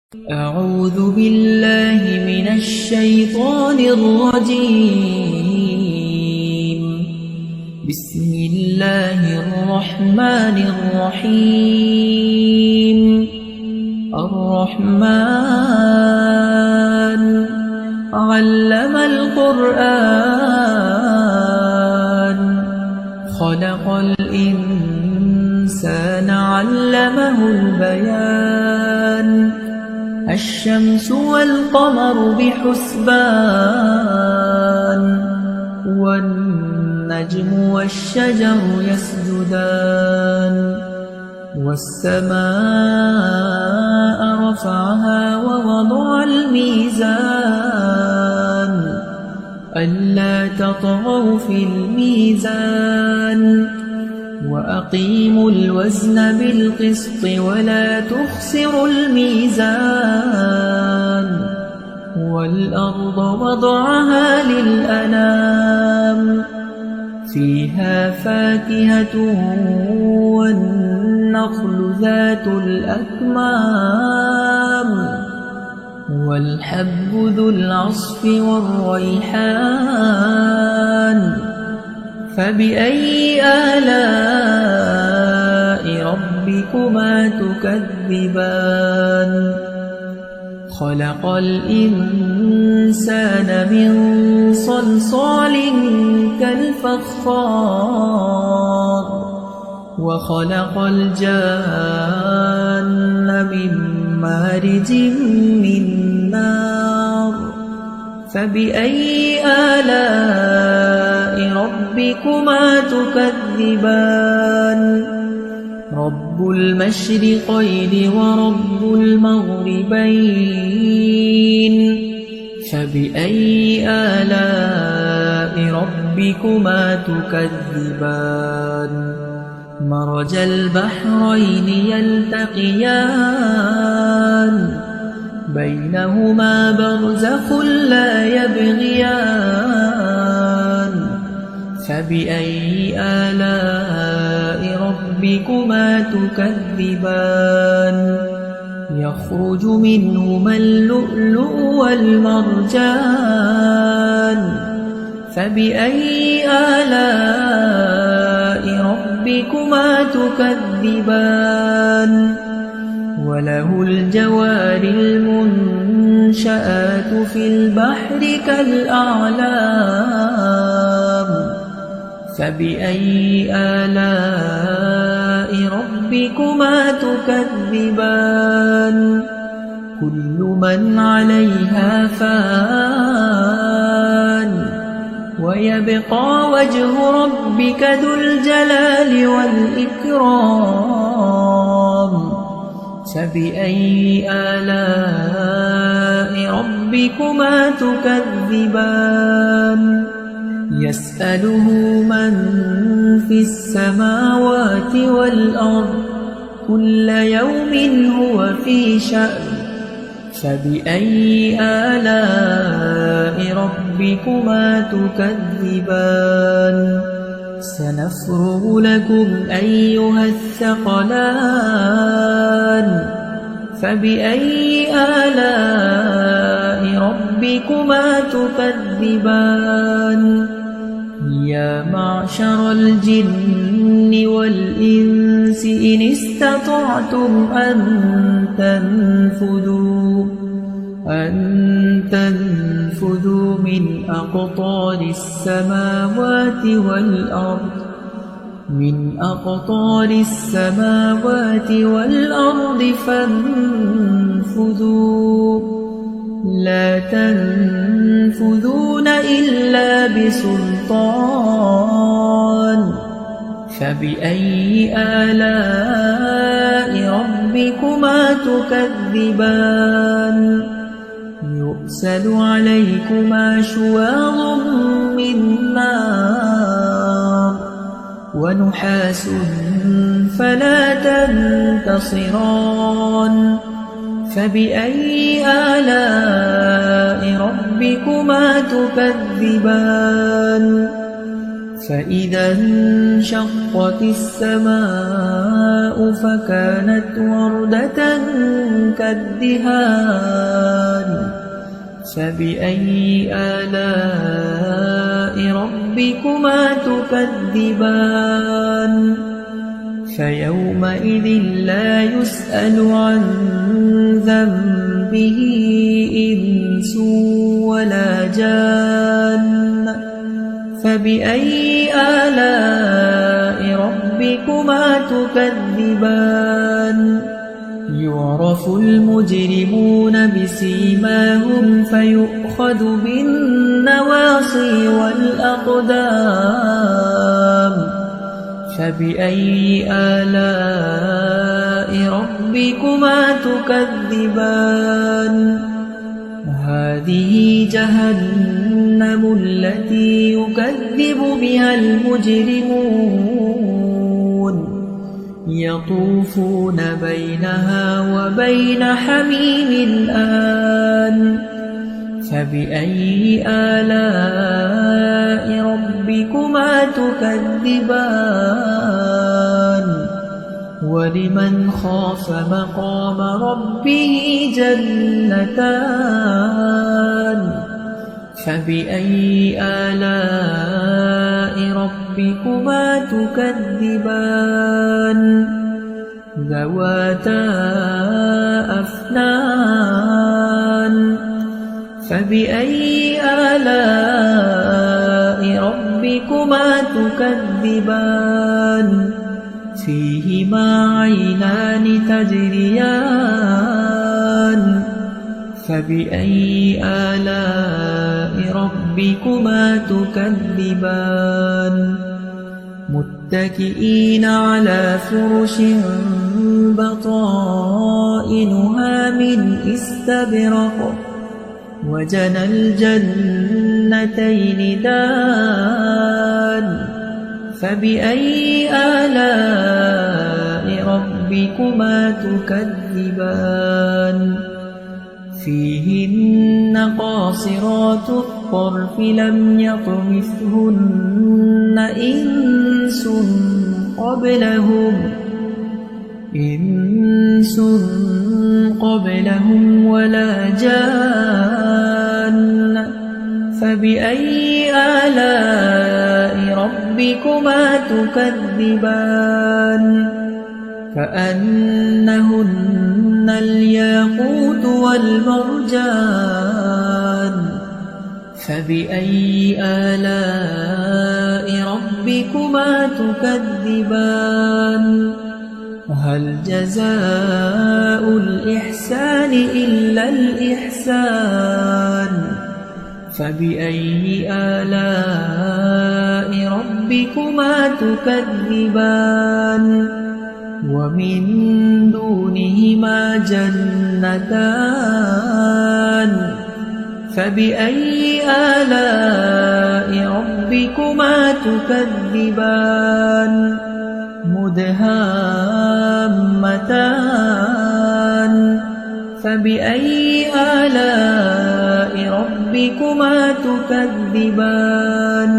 أعوذ بالله من الشيطان الرجيم. بسم الله الرحمن الرحيم. الرحمن علم القرآن خلق الإنسان علمه البيان. الشمس والقمر بحسبان والنجم والشجر يسجدان. والسماء رفعها ووضع الميزان ألا تطغوا في الميزان وأقيموا الوزن بالقسط ولا تخسروا الميزان. والأرض وضعها للأنام فيها فاكهة والنخل ذات الأكمام والحب ذو العصف والريحان. فبأي آلاء ربكما تكذبان. خلق الإنسان من صلصال كالفخار وخلق الجان من مارج من نار. فبأي آلاء ربكما تكذبان. رب المشرقين ورب المغربين. فبأي آلاء ربكما تكذبان. مرج البحرين يلتقيان بينهما برزخ لا يبغيان. فبأي آلاء ربكما تكذبان. يخرج منهما اللؤلؤ والمرجان. فبأي آلاء ربكما تكذبان. وله الجوار المنشآت في البحر كالأعلام. فبأي آلاء ربكما تكذبان. كل من عليها فان ويبقى وجه ربك ذو الجلال والإكرام. فبأي آلاء ربكما تكذبان. يسأله من في السماوات والأرض كل يوم هو في شأن. فبأي آلاء ربكما تكذبان. سنفرغ لكم أيها الثقلان. فبأي آلاء ربكما تكذبان. يا معشر الجن والإنس إن استطعتم أن تنفذوا من أقطار السماوات والأرض فانفذوا لا تنفذون إلا بسلطان. فبأي آلاء ربكما تكذبان. يرسل عليكما شواظ من نار ونحاس فلا تنتصران. فبأي آلاء ربكما تكذبان. فإذا انشقت السماء فكانت وردة كالدهان فبأي آلاء ربكما تكذبان فيومئذ لا يسأل عن ذنبه إنس ولا جان فبأي آلاء ربكما تكذبان يعرف المجرمون بسيماهم فيؤخذ بالنواصي والأقدام فبأي آلاء ربكما تكذبان هذه جهنم التي يكذب بها المجرمون يطوفون بينها وبين حميم آن فبأي آلاء ربكما تكذبان ولمن خاف مقام ربه جنتان فبأي آلاء ربكما تكذبان ذواتا أفنان فبأي آلاء ربكما تكذبان فيهما عينان تجريان فبأي آلاء ربكما تكذبان متكئين على فرش بطائنها من استبرق وجنى الجنتين دان فبأي آلاء ربكما تكذبان فيهن قاصرات الطرف لم يطمثهن إنس قبلهم ولا جان فبأي آلاء ربكما تكذبان كأنهن الياقوت والمرجان فبأي آلاء ربكما تكذبان هل جزاء الإحسان إلا الإحسان فبأي آلاء ربكما تكذبان ومن دونهما جنتان فبأي آلاء ربكما تكذبان مدهامتان فبأي آلاء ربكما تكذبان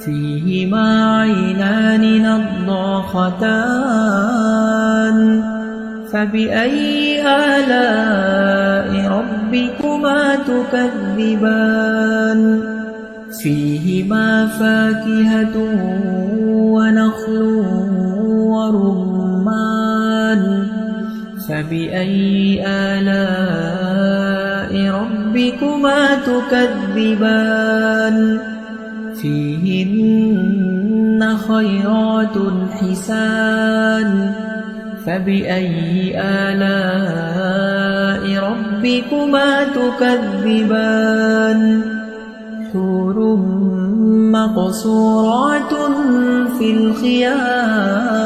فيهما عينان نضاختان فبأي آلاء ربكما تكذبان فيهما فاكهة ونخل ورمان فبأي آلاء ربكما تكذبان فيهن خيرات حسان فبأي آلاء ربكما تكذبان حور مقصورات في الخيام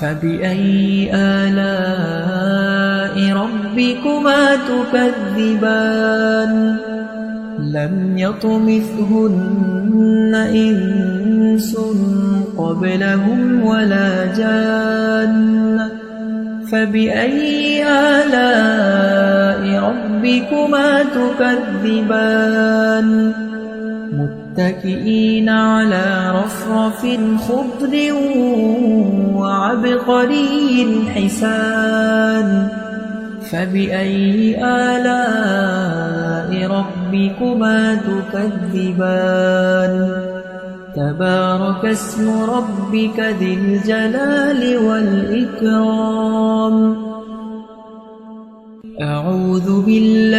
فبأي آلاء ربكما تكذبان لم يطمثهن إنس قبلهم ولا جان فبأي آلاء ربكما تكذبان متكئين على رفرف خضر وعبقري حسان فبأي آلاء ربكما تكذبان تبارك اسم ربك ذي الجلال والإكرام أعوذ بالله